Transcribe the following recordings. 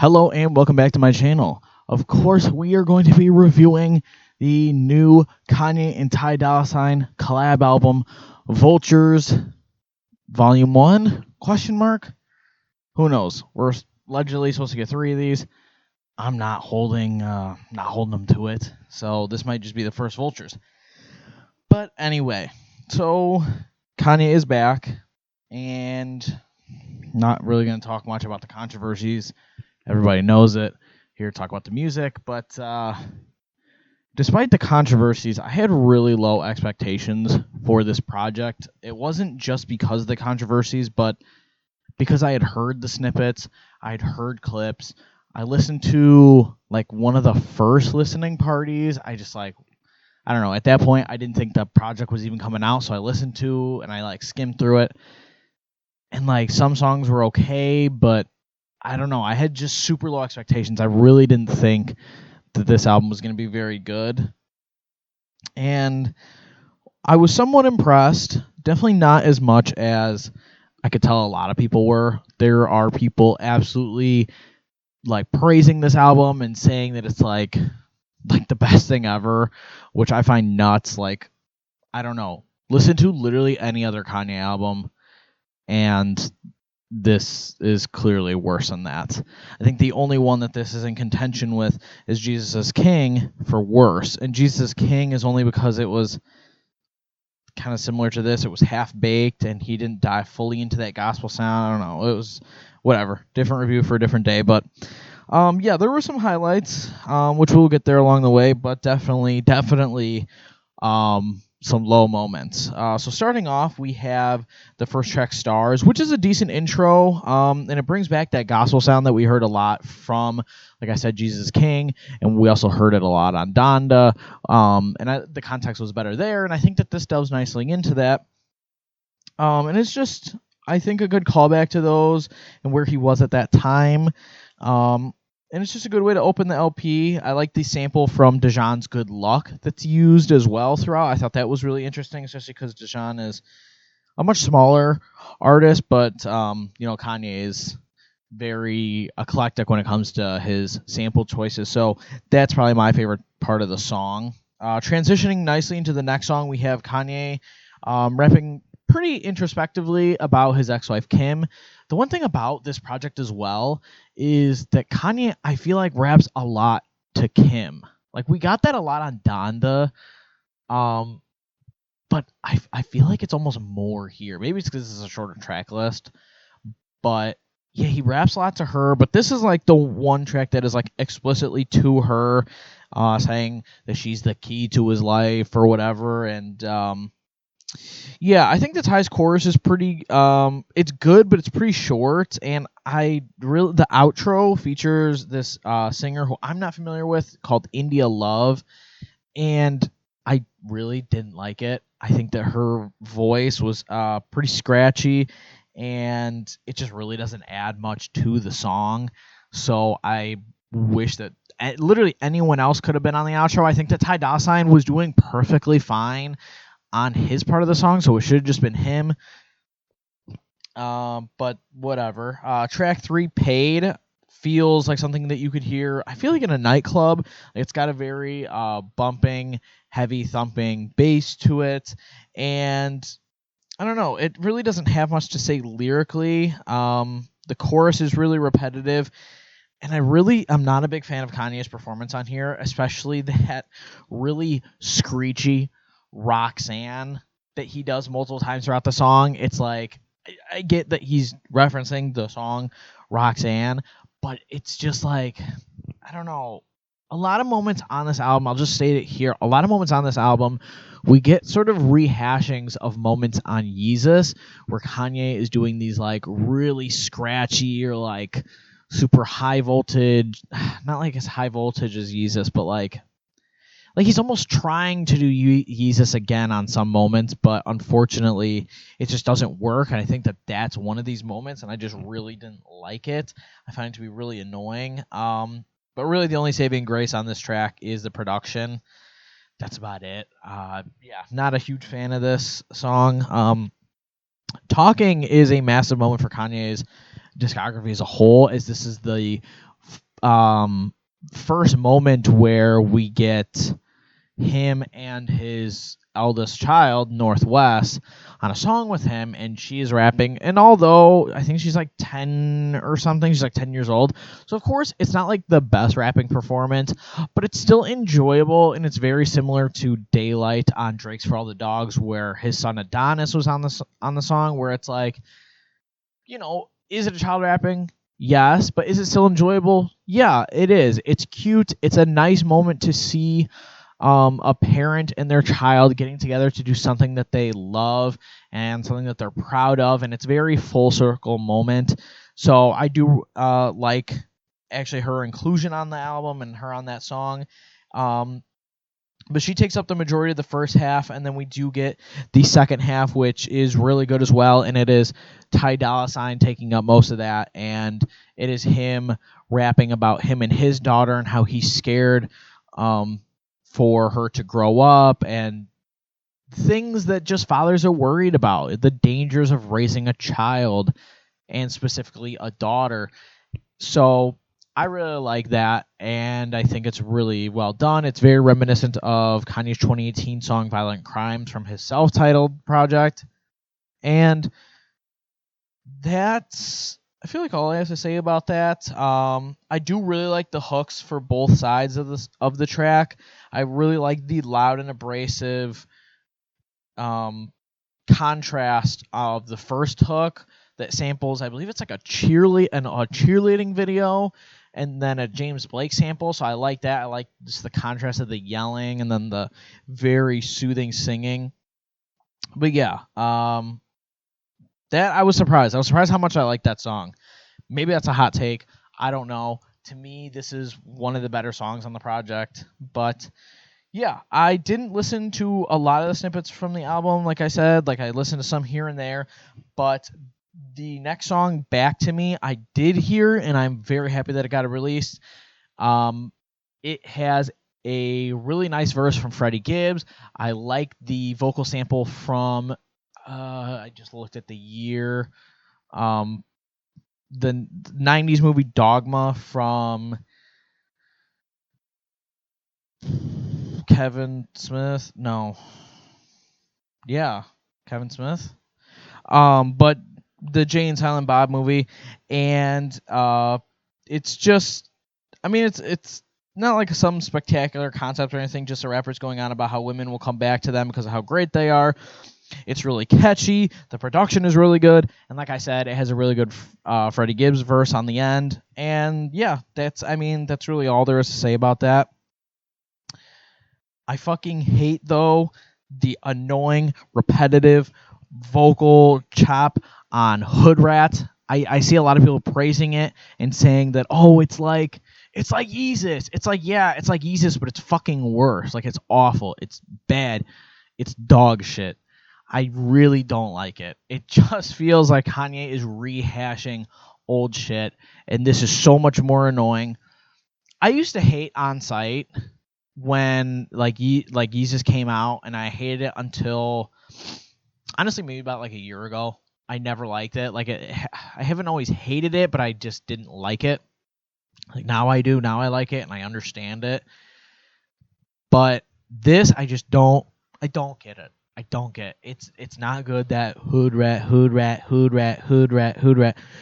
Hello and welcome back to my channel. Of course, we are going to be reviewing the new Kanye and Dolla ign collab album, Vultures, Volume 1? Question mark? Who knows? We're allegedly supposed to get 3 of these. I'm not holding them to it, so this might just be the first Vultures. But anyway, so Kanye is back, and not really going to talk much about the controversies. Everybody knows it. Here to talk about the music, but despite the controversies, I had really low expectations for this project. It wasn't just because of the controversies, but because I had heard the snippets, I had heard clips. I listened to like one of the first listening parties. I don't know. At that point, I didn't think the project was even coming out, so I listened to and I skimmed through it. And some songs were okay, but I don't know. I had just super low expectations. I really didn't think that this album was going to be very good. And I was somewhat impressed. Definitely not as much as I could tell a lot of people were. There are people absolutely praising this album and saying that it's the best thing ever, which I find nuts. I don't know. Listen to literally any other Kanye album, and this is clearly worse than that. I think the only one that this is in contention with is Jesus is King for worse. And Jesus is King is only because it was kind of similar to this. It was half-baked, and he didn't dive fully into that gospel sound. I don't know. It was whatever. Different review for a different day. But, yeah, there were some highlights, which we'll get there along the way. But definitely, some low moments. So starting off, we have the first track, Stars, which is a decent intro, and it brings back that gospel sound that we heard a lot from, like I said, Jesus King, and we also heard it a lot on Donda, the context was better there, and I think that this delves nicely into that. And it's just, I think, a good callback to those and where he was at that time. And it's just a good way to open the LP. I like the sample from Dejan's Good Luck that's used as well throughout. I thought that was really interesting, especially because Dejan is a much smaller artist, but Kanye is very eclectic when it comes to his sample choices. So that's probably my favorite part of the song. Transitioning nicely into the next song, we have Kanye rapping pretty introspectively about his ex-wife Kim. The one thing about this project as well is that Kanye, I feel like, raps a lot to Kim. We got that a lot on Donda, but I feel like it's almost more here. Maybe it's because this is a shorter track list, but yeah, he raps a lot to her. But this is the one track that is explicitly to her, saying that she's the key to his life or whatever, and yeah, I think the Ty's chorus is pretty, it's good, but it's pretty short, and the outro features this singer who I'm not familiar with called India Love, and I really didn't like it. I think that her voice was pretty scratchy, and it just really doesn't add much to the song, so I wish that literally anyone else could have been on the outro. I think that Dolla ign was doing perfectly fine on his part of the song, so it should have just been him. But whatever. Track 3, Paid, feels like something that you could hear, I feel like, in a nightclub. It's got a very bumping, heavy thumping bass to it, and I don't know, it really doesn't have much to say lyrically. The chorus is really repetitive, and I'm not a big fan of Kanye's performance on here, especially that really screechy Roxanne that he does multiple times throughout the song. It's I get that he's referencing the song Roxanne, but it's just I don't know, a lot of moments on this album, I'll just state it here, a lot of moments on this album, we get sort of rehashings of moments on Yeezus where Kanye is doing these really scratchy or super high voltage, not as high voltage as Yeezus, but he's almost trying to do Yeezus again on some moments, but unfortunately, it just doesn't work. And I think that that's one of these moments, and I just really didn't like it. I find it to be really annoying. But really, the only saving grace on this track is the production. That's about it. Yeah, not a huge fan of this song. Talking is a massive moment for Kanye's discography as a whole, as this is the first moment where we get him and his eldest child, Northwest, on a song with him, and she is rapping. And although I think she's like 10 or something, she's like 10 years old. So, of course, it's not like the best rapping performance, but it's still enjoyable, and it's very similar to Daylight on Drake's For All the Dogs, where his son Adonis was on the song, where it's like, is it a child rapping? Yes, but is it still enjoyable? Yeah, it is. It's cute. It's a nice moment to see a parent and their child getting together to do something that they love and something that they're proud of, and it's a very full circle moment. So I do like actually her inclusion on the album and her on that song. But she takes up the majority of the first half, and then we do get the second half, which is really good as well, and it is Ty Dolla Sign taking up most of that, and it is him rapping about him and his daughter and how he's scared for her to grow up and things that just fathers are worried about, the dangers of raising a child, and specifically a daughter. So I really like that, and I think it's really well done. It's very reminiscent of Kanye's 2018 song Violent Crimes from his self-titled project. And that's, I feel like all I have to say about that. I do really like the hooks for both sides of the track. I really like the loud and abrasive contrast of the first hook that samples, I believe it's like a cheerleading video, and then a James Blake sample. So I like that. I like just the contrast of the yelling and then the very soothing singing. But yeah, that I was surprised. I was surprised how much I liked that song. Maybe that's a hot take. I don't know. To me, this is one of the better songs on the project. But yeah, I didn't listen to a lot of the snippets from the album, like I said. Like, I listened to some here and there. But the next song, Back to Me, I did hear, and I'm very happy that it got released. It has a really nice verse from Freddie Gibbs. I like the vocal sample from, I just looked at the year, the 90s movie Dogma from Kevin Smith. No. Yeah, Kevin Smith. But the Jay and Silent Bob movie, and it's just, I mean, it's not like some spectacular concept or anything, just the rappers going on about how women will come back to them because of how great they are. It's really catchy, the production is really good, and like I said, it has a really good Freddie Gibbs verse on the end, and yeah, that's really all there is to say about that. I fucking hate, though, the annoying, repetitive vocal chop on Hood Rat. I see a lot of people praising it and saying that, oh, it's like Yeezus. It's like, yeah, it's like Yeezus, but it's fucking worse. Like, it's awful. It's bad. It's dog shit. I really don't like it. It just feels like Kanye is rehashing old shit, and this is so much more annoying. I used to hate On Sight when Yeezus came out, and I hated it until honestly maybe about like a year ago. I never liked it. I haven't always hated it, but I just didn't like it. Like, now I do. Now I like it, and I understand it. But this, I don't get it. I don't get it. It's not good. That Hood Rat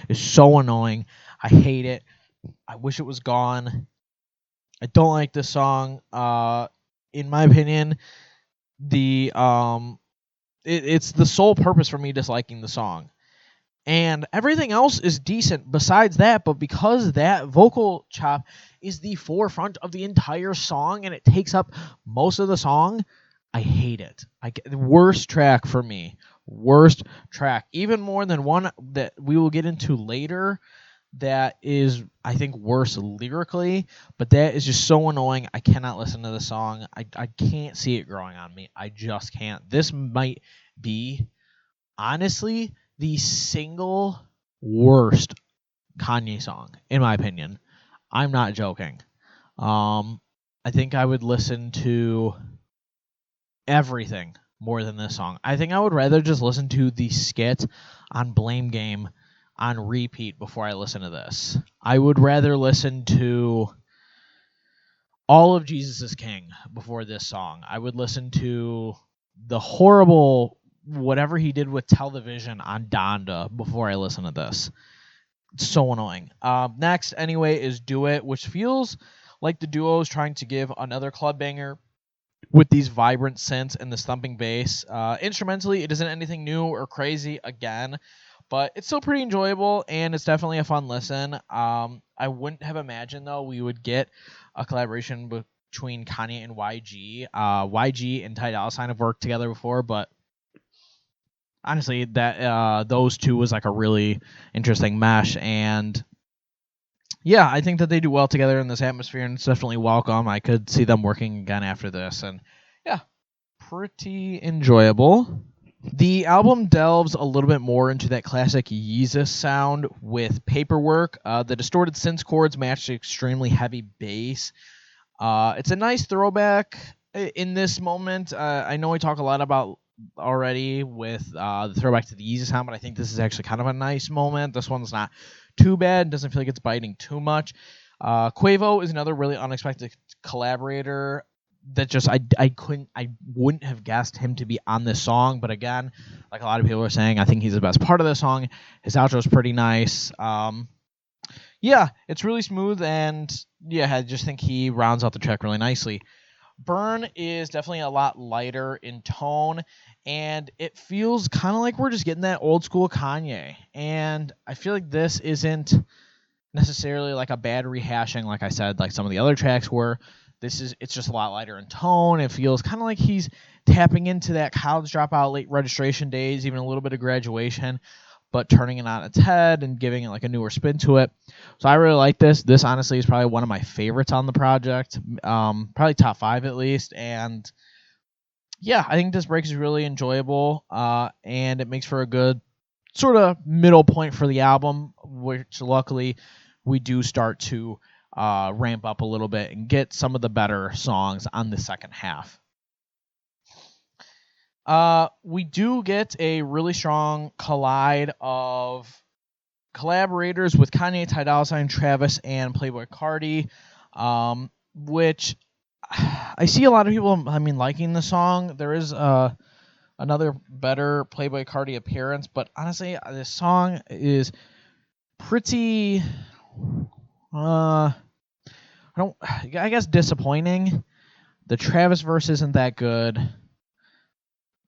is so annoying. I hate it. I wish it was gone. I don't like this song. In my opinion, it's the sole purpose for me disliking the song. And everything else is decent besides that, but because that vocal chop is the forefront of the entire song and it takes up most of the song, I hate it. The worst track for me. Worst track. Even more than one that we will get into later that is, I think, worse lyrically, but that is just so annoying. I cannot listen to the song. I can't see it growing on me. I just can't. This might be, honestly, the single worst Kanye song, in my opinion. I'm not joking. I think I would listen to everything more than this song. I think I would rather just listen to the skit on Blame Game on repeat before I listen to this. I would rather listen to all of Jesus is King before this song. I would listen to the horrible whatever he did with Television on Donda before I listen to this. It's so annoying. Next, anyway, is Do It, which feels like the duo is trying to give another club banger with these vibrant synths and this thumping bass. Instrumentally, it isn't anything new or crazy again, but it's still pretty enjoyable, and it's definitely a fun listen. I wouldn't have imagined, though, we would get a collaboration between Kanye and YG. YG and Ty Dolla Sign have worked together before, but honestly, that those two was like a really interesting mesh, and yeah, I think that they do well together in this atmosphere, and it's definitely welcome. I could see them working again after this, and yeah, pretty enjoyable. The album delves a little bit more into that classic Yeezus sound with Paperwork. The distorted synth chords match the extremely heavy bass. It's a nice throwback in this moment. I know we talk a lot about already with the throwback to the Yeezus sound, but I think this is actually kind of a nice moment. This one's not too bad. Doesn't feel like it's biting too much. Quavo is another really unexpected collaborator that just I wouldn't have guessed him to be on this song, but again, like a lot of people are saying, I think he's the best part of the song. His outro is pretty nice. Yeah, it's really smooth, and yeah, I just think he rounds out the track really nicely. Burn is definitely a lot lighter in tone, and it feels kind of like we're just getting that old school Kanye, and I feel like this isn't necessarily like a bad rehashing, like I said, like some of the other tracks were. It's just a lot lighter in tone. It feels kind of like he's tapping into that college dropout, late registration days, even a little bit of graduation, but turning it on its head and giving it like a newer spin to it. So I really like this. This honestly is probably one of my favorites on the project, probably top 5 at least. And yeah, I think this break is really enjoyable, and it makes for a good sort of middle point for the album, which luckily we do start to ramp up a little bit and get some of the better songs on the second half. We do get a really strong collide of collaborators with Kanye, Ty Dolla Sign, Travis, and Playboi Carti, which I see a lot of people, liking the song. There is another better Playboi Carti appearance, but honestly, this song is pretty, I guess disappointing. The Travis verse isn't that good.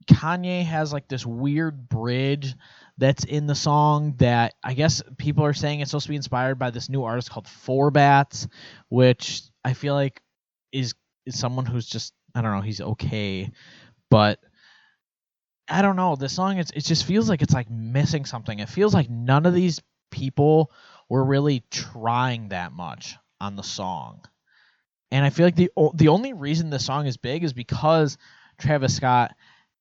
Kanye has like this weird bridge that's in the song that I guess people are saying it's supposed to be inspired by this new artist called Four Bats, which I feel like is someone who's just, I don't know, he's okay, but I don't know. This song, it just feels like it's like missing something. It feels like none of these people were really trying that much on the song. And I feel like the only reason this song is big is because Travis Scott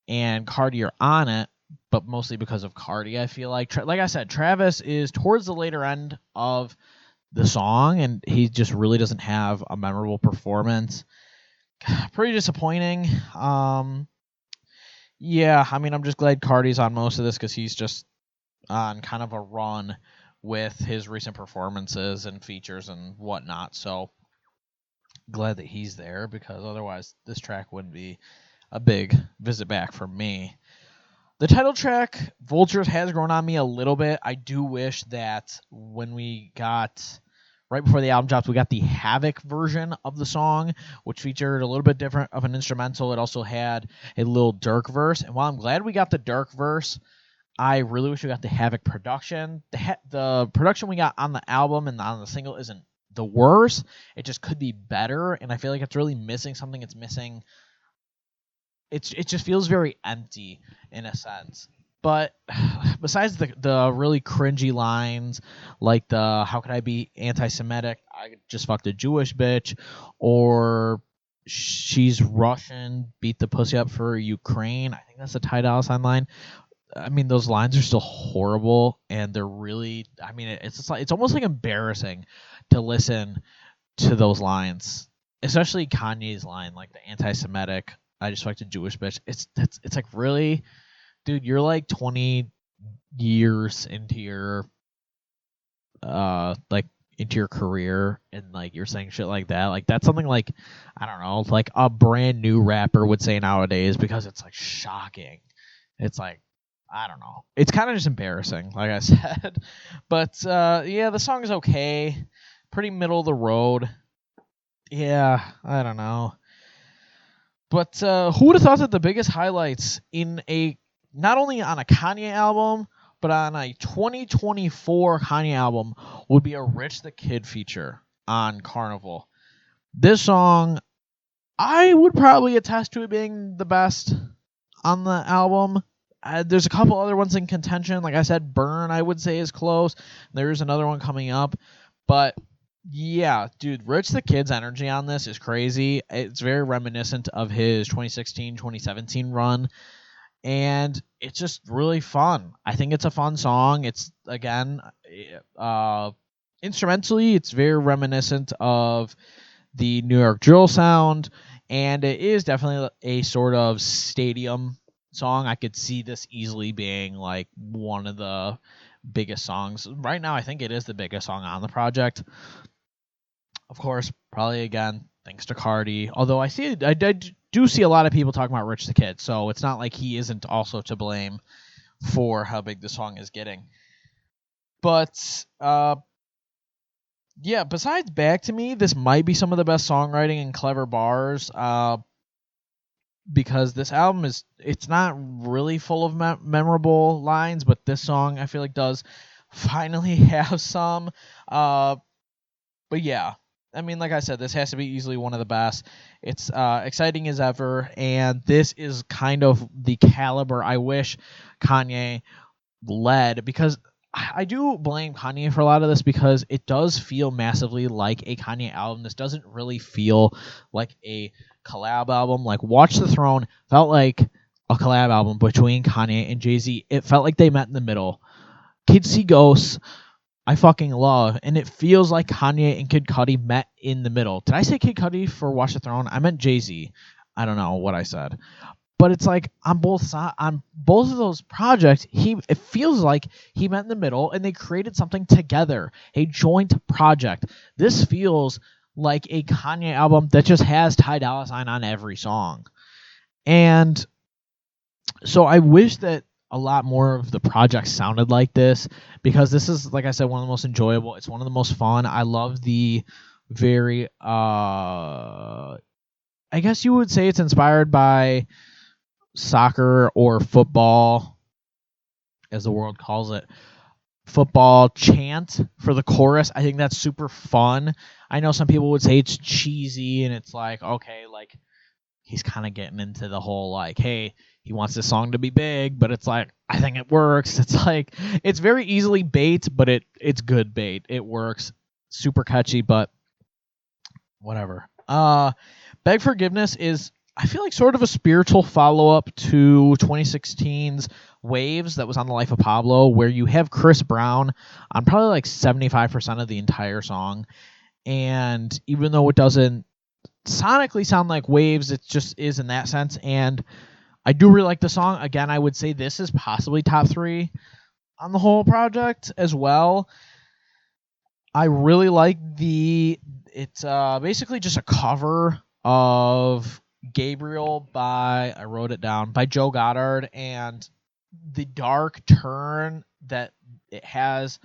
and Carti are on it, but mostly because of Carti. I feel like I said, Travis is towards the later end of the song, and he just really doesn't have a memorable performance. Pretty disappointing. Yeah, I'm just glad Carti's on most of this because he's just on kind of a run with his recent performances and features and whatnot. So glad that he's there, because otherwise this track wouldn't be a big visit back for me. The title track, Vultures, has grown on me a little bit. I do wish that when we got, right before the album dropped, we got the Havoc version of the song, which featured a little bit different of an instrumental. It also had a little Dirk verse. And while I'm glad we got the Dirk verse, I really wish we got the Havoc production. The production we got on the album and on the single isn't the worst. It just could be better, and I feel like it's really missing something. It's missing... It just feels very empty in a sense. But besides the really cringy lines, like the "How could I be anti-Semitic? I just fucked a Jewish bitch," or "She's Russian, beat the pussy up for Ukraine." I think that's a Ty Dolla Sign line. Those lines are still horrible, and they're really... it's almost like embarrassing to listen to those lines, especially Kanye's line, like the anti-Semitic, "I just fucked a Jewish bitch." It's like, really, dude, you're like 20 years into your like into your career and like you're saying shit like that, like that's something like, I don't know, like a brand new rapper would say nowadays, because it's like shocking. It's like, I don't know. It's kind of just embarrassing, like I said. But yeah, the song is okay. Pretty middle of the road. Yeah, I don't know. But who would have thought that the biggest highlights in a, not only on a Kanye album, but on a 2024 Kanye album would be a Rich the Kid feature on Carnival. This song, I would probably attest to it being the best on the album. There's a couple other ones in contention. Like I said, Burn, I would say, is close. There's another one coming up. But yeah, dude, Rich the Kid's energy on this is crazy. It's very reminiscent of his 2016, 2017 run. And it's just really fun. I think it's a fun song. It's, again, instrumentally, it's very reminiscent of the New York drill sound. And it is definitely a sort of stadium song. I could see this easily being like one of the biggest songs. Right now, I think it is the biggest song on the project. Of course, probably again, thanks to Cardi. Although I do see a lot of people talking about Rich the Kid, so it's not like he isn't also to blame for how big the song is getting. But yeah, besides Back to Me, this might be some of the best songwriting and clever bars. Because this album it's not really full of memorable lines, but this song I feel like does finally have some. But yeah, I mean, like I said, this has to be easily one of the best. It's exciting as ever, and this is kind of the caliber I wish Kanye led, because I do blame Kanye for a lot of this, because it does feel massively like a Kanye album. This doesn't really feel like a collab album. Like Watch the Throne felt like a collab album between Kanye and Jay-Z. It felt like they met in the middle. Kids See Ghosts, I fucking love, and it feels like Kanye and Kid Cudi met in the middle. Did I say Kid Cudi for Watch the Throne? I meant Jay-Z. I don't know what I said. But it's like on both of those projects, it feels like he met in the middle and they created something together, a joint project. This feels like a Kanye album that just has Ty Dolla $ign on every song. And so I wish that a lot more of the projects sounded like this, because this is, like I said, one of the most enjoyable. It's one of the most fun. I love the very I guess you would say it's inspired by soccer or football, as the world calls it, football chant for the chorus. I think that's super fun. I know some people would say it's cheesy, and it's like, okay, like he's kind of getting into the whole like, hey, he wants this song to be big, but it's like, I think it works. It's like, it's very easily bait, but it's good bait. It works. Super catchy, but whatever. Beg Forgiveness is, I feel like, sort of a spiritual follow-up to 2016's Waves that was on The Life of Pablo, where you have Chris Brown on probably like 75% of the entire song. And even though it doesn't sonically sound like Waves, it just is in that sense. And I do really like the song. Again, I would say this is possibly top 3 on the whole project as well. I really like it's basically just a cover of Gabriel by, I wrote it down, by Joe Goddard, and the dark turn that it has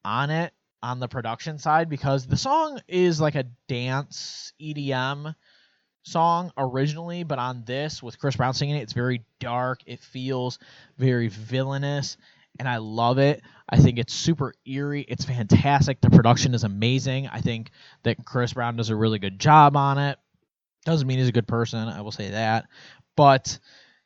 on it on the production side, because the song is like a dance EDM song originally, but on this with Chris Brown singing it, it's very dark. It feels very villainous, and I love it. I think it's super eerie. It's fantastic. The production is amazing. I think that Chris Brown does a really good job on it. Doesn't mean he's a good person, I will say that. But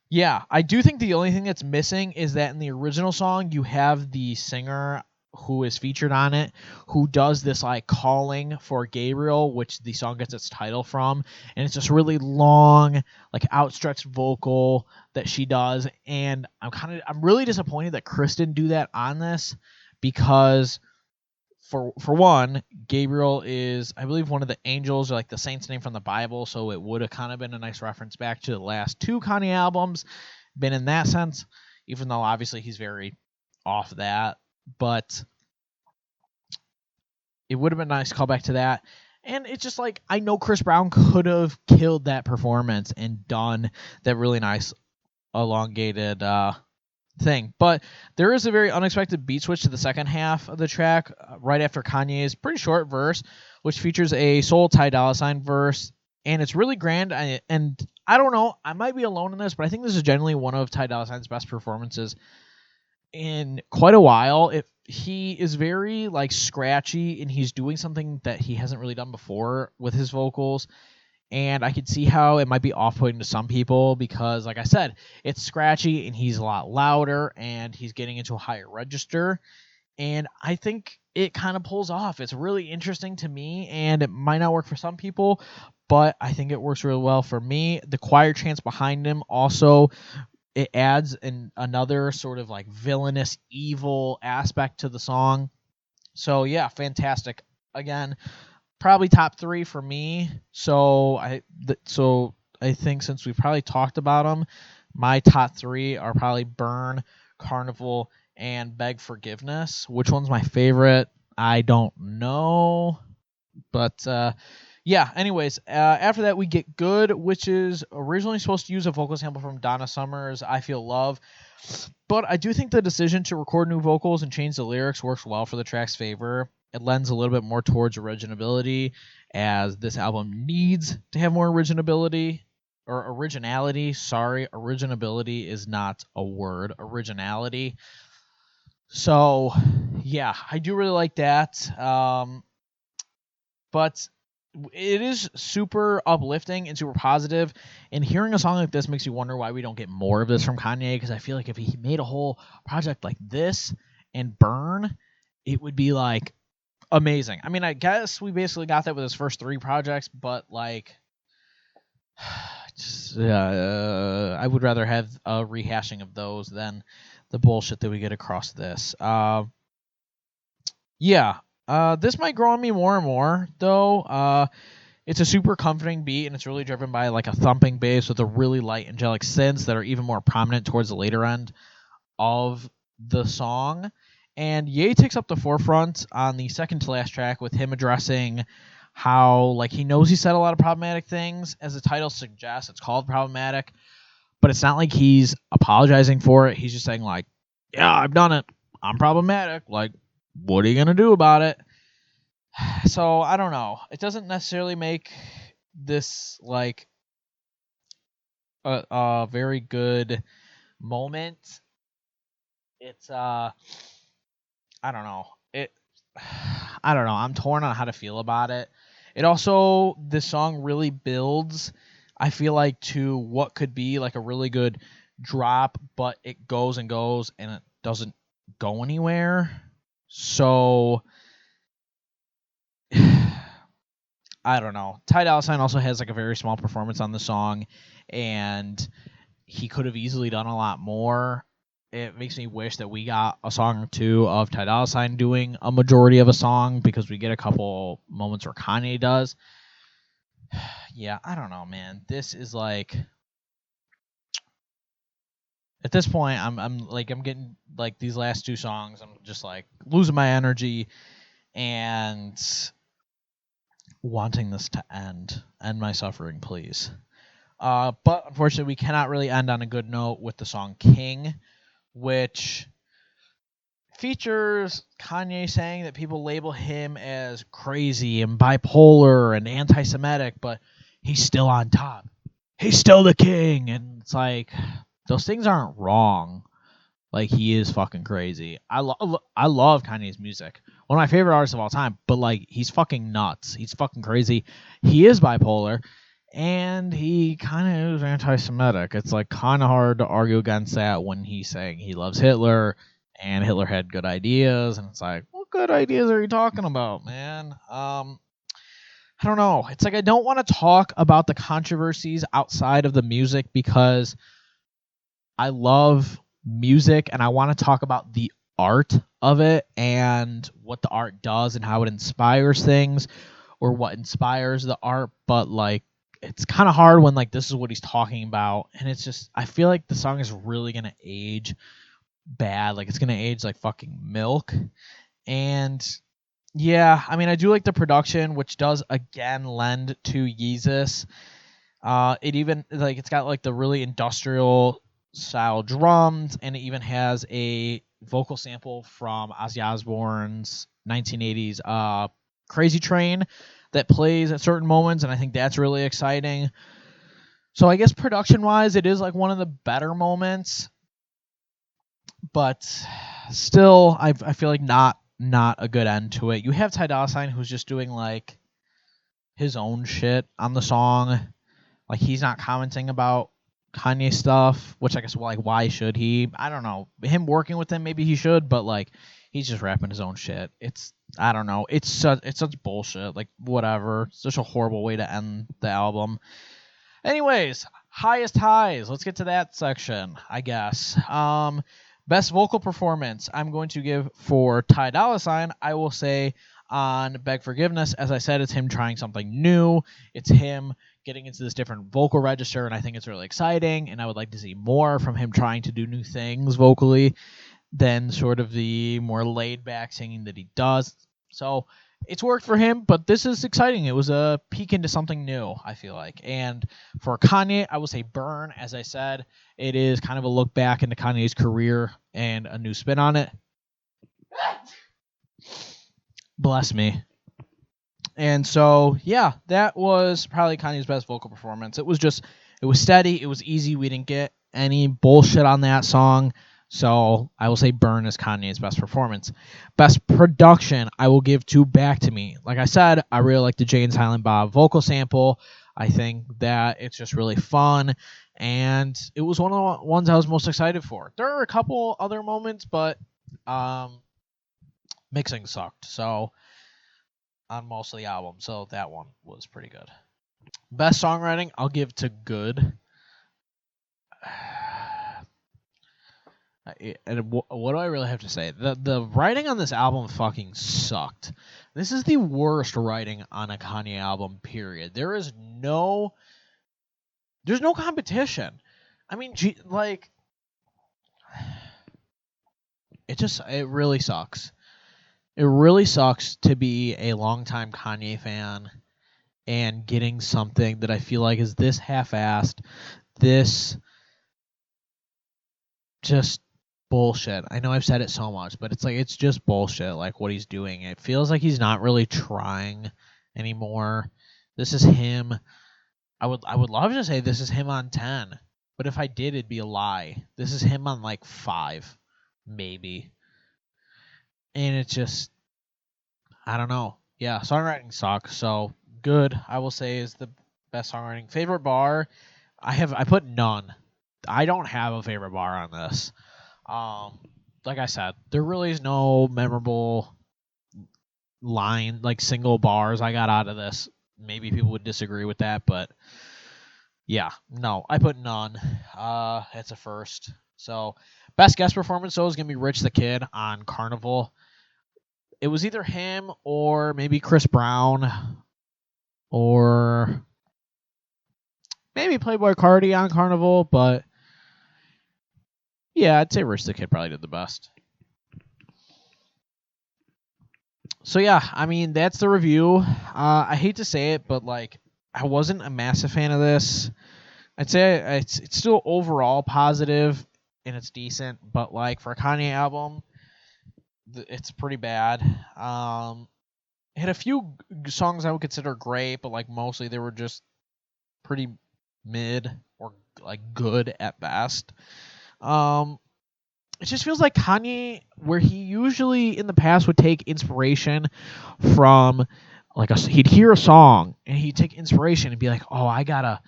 yeah, I do think the only thing that's missing is that in the original song, you have the singer who is featured on it, who does this like calling for Gabriel, which the song gets its title from, and it's just really long, like outstretched vocal that she does. And I'm really disappointed that Chris didn't do that on this, because for one, Gabriel is, I believe, one of the angels, or like the saint's name from the Bible, so it would have kind of been a nice reference back to the last 2 Kanye albums, been in that sense, even though obviously he's very off that. But it would have been a nice callback to that. And it's just like, I know Chris Brown could have killed that performance and done that really nice elongated thing. But there is a very unexpected beat switch to the second half of the track right after Kanye's pretty short verse, which features a soul Ty Dolla Sign verse. And it's really grand. And I don't know, I might be alone in this, but I think this is generally one of Ty Dolla Sign's best performances in quite a while. He is very like scratchy, and he's doing something that he hasn't really done before with his vocals. And I could see how it might be off-putting to some people because, like I said, it's scratchy and he's a lot louder and he's getting into a higher register. And I think it kind of pulls off. It's really interesting to me, and it might not work for some people, but I think it works really well for me. The choir chants behind him also, it adds another sort of like villainous, evil aspect to the song. So yeah, fantastic. Again, probably top 3 for me. So I think since we've probably talked about them, my top 3 are probably Burn, Carnival, and Beg Forgiveness. Which one's my favorite? I don't know. But yeah, anyways, after that we get Good, which is originally supposed to use a vocal sample from Donna Summer's I Feel Love. But I do think the decision to record new vocals and change the lyrics works well for the track's favor. It lends a little bit more towards originality, as this album needs to have more originality. Sorry, originality is not a word. Originality. So, yeah, I do really like that. But it is super uplifting and super positive, and hearing a song like this makes you wonder why we don't get more of this from Kanye, because I feel like if he made a whole project like this and Burn, it would be like amazing. I mean, I guess we basically got that with his first 3 projects, but like I would rather have a rehashing of those than the bullshit that we get across this. This might grow on me more and more, though. It's a super comforting beat, and it's really driven by like a thumping bass with a really light angelic synths that are even more prominent towards the later end of the song. And Ye takes up the forefront on the second to last track with him addressing how like he knows he said a lot of problematic things. As the title suggests, it's called problematic, but it's not like he's apologizing for it. He's just saying like, yeah, I've done it. I'm problematic. Like, what are you going to do about it? So, I don't know. It doesn't necessarily make this, like, a very good moment. It's, I don't know. I don't know. I'm torn on how to feel about it. It also, this song really builds, I feel like, to what could be, like, a really good drop, but it goes and goes, and it doesn't go anywhere. So, I don't know. Ty Dolla Sign also has like a very small performance on the song, and he could have easily done a lot more. It makes me wish that we got a song or two of Ty Dolla Sign doing a majority of a song, because we get a couple moments where Kanye does. Yeah, I don't know, man. This is like, at this point, I'm getting like these last 2 songs, I'm just like losing my energy and wanting this to end my suffering, please. But unfortunately, we cannot really end on a good note with the song King, which features Kanye saying that people label him as crazy and bipolar and anti-Semitic, but he's still on top. He's still the king. And it's like, those things aren't wrong. Like, he is fucking crazy. I love Kanye's music. One of my favorite artists of all time. But, like, he's fucking nuts. He's fucking crazy. He is bipolar. And he kind of is anti-Semitic. It's, like, kind of hard to argue against that when he's saying he loves Hitler. And Hitler had good ideas. And it's like, what good ideas are you talking about, man? I don't know. It's like, I don't want to talk about the controversies outside of the music, because I love music and I want to talk about the art of it and what the art does and how it inspires things, or what inspires the art. But like, it's kind of hard when like this is what he's talking about, and it's just, I feel like the song is really gonna age bad. Like, it's gonna age like fucking milk. And Yeah, I mean, I do like the production, which does again lend to Yeezus. It even like it's got like the really industrial style drums, and it even has a vocal sample from Ozzy Osbourne's 1980s Crazy Train that plays at certain moments, and I think that's really exciting. So I guess production wise, it is like one of the better moments, but still, I feel like not a good end to it. You have Ty Dolla Sign who's just doing like his own shit on the song. Like he's not commenting about Kanye stuff, which I guess like why should he? I don't know. Him working with him, maybe he should, but like he's just rapping his own shit. I don't know. It's such bullshit. Like whatever. It's such a horrible way to end the album. Anyways, highest highs. Let's get to that section, I guess. Best vocal performance. I'm going to give for Ty Dolla Sign. I will say on Beg Forgiveness, as I said, it's him trying something new. It's him getting into this different vocal register, and I think it's really exciting, and I would like to see more from him trying to do new things vocally than sort of the more laid-back singing that he does. So it's worked for him, but this is exciting. It was a peek into something new, I feel like. And for Kanye, I will say Burn. As I said, it is kind of a look back into Kanye's career and a new spin on it. Bless me. And so, yeah, that was probably Kanye's best vocal performance. It was steady. It was easy. We didn't get any bullshit on that song. So I will say Burn is Kanye's best performance. Best production, I will give to Back to Me. Like I said, I really like the Jay and Silent Bob vocal sample. I think that it's just really fun. And it was one of the ones I was most excited for. There are a couple other moments, but mixing sucked. So on most of the album, so that one was pretty good. Best songwriting, I'll give to Good. And what do I really have to say? The writing on this album fucking sucked. This is the worst writing on a Kanye album, period. There's no competition. I mean, like, it really sucks. It really sucks to be a longtime Kanye fan and getting something that I feel like is this half-assed, this just bullshit. I know I've said it so much, but it's just bullshit, like what he's doing. It feels like he's not really trying anymore. This is him. I would love to say this is him on 10, but if I did, it'd be a lie. This is him on like 5, maybe. And it's just, I don't know. Yeah, songwriting sucks. So Good, I will say, is the best songwriting. Favorite bar, I put none. I don't have a favorite bar on this. Like I said, there really is no memorable line, like single bars I got out of this. Maybe people would disagree with that, but yeah, no, I put none. It's a first. So best guest performance though is gonna be Rich the Kid on Carnival. It was either him or maybe Chris Brown or maybe Playboy Cardi on Carnival, but yeah, I'd say Rich the Kid probably did the best. So yeah, I mean that's the review. I hate to say it, but like I wasn't a massive fan of this. I'd say it's still overall positive and it's decent, but like for a Kanye album, it's pretty bad. It had a few songs I would consider great, but like mostly they were just pretty mid or like good at best. It just feels like Kanye, where he usually in the past would take inspiration from like he'd hear a song and he'd take inspiration and be like, oh, I gotta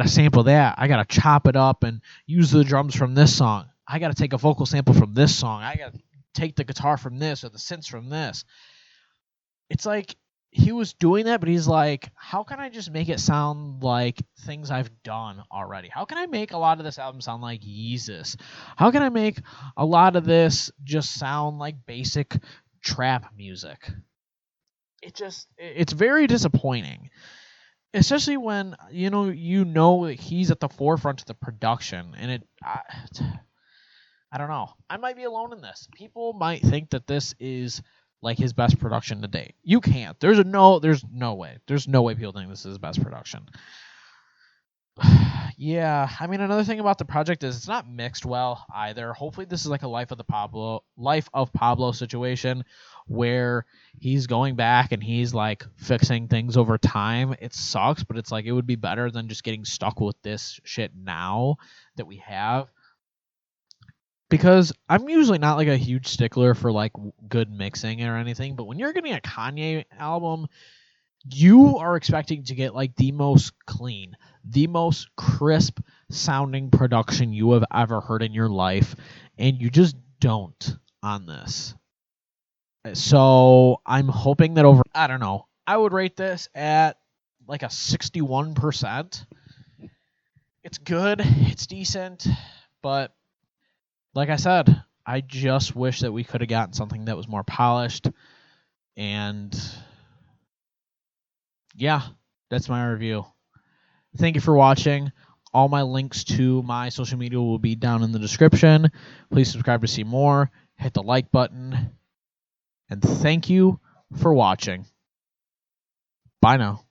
sample that. I gotta chop it up and use the drums from this song. I gotta take a vocal sample from this song. I gotta take the guitar from this or the synths from this. It's like he was doing that, but he's like, how can I just make it sound like things I've done already? How can I make a lot of this album sound like Yeezus? How can I make a lot of this just sound like basic trap music? It's very disappointing. Especially when you know that he's at the forefront of the production, and I don't know. I might be alone in this. People might think that this is like his best production to date. You can't. There's no way. There's no way people think this is his best production. Yeah, I mean, another thing about the project is it's not mixed well either. Hopefully this is like a life of Pablo situation where he's going back and he's like fixing things over time. It sucks, but it's like it would be better than just getting stuck with this shit now that we have. Because I'm usually not like a huge stickler for like good mixing or anything, but when you're getting a Kanye album, you are expecting to get like the most clean, the most crisp sounding production you have ever heard in your life, and you just don't on this. So I'm hoping that I don't know, I would rate this at like a 61%. It's good, it's decent, but like I said, I just wish that we could have gotten something that was more polished. And yeah, that's my review. Thank you for watching. All my links to my social media will be down in the description. Please subscribe to see more. Hit the like button. And thank you for watching. Bye now.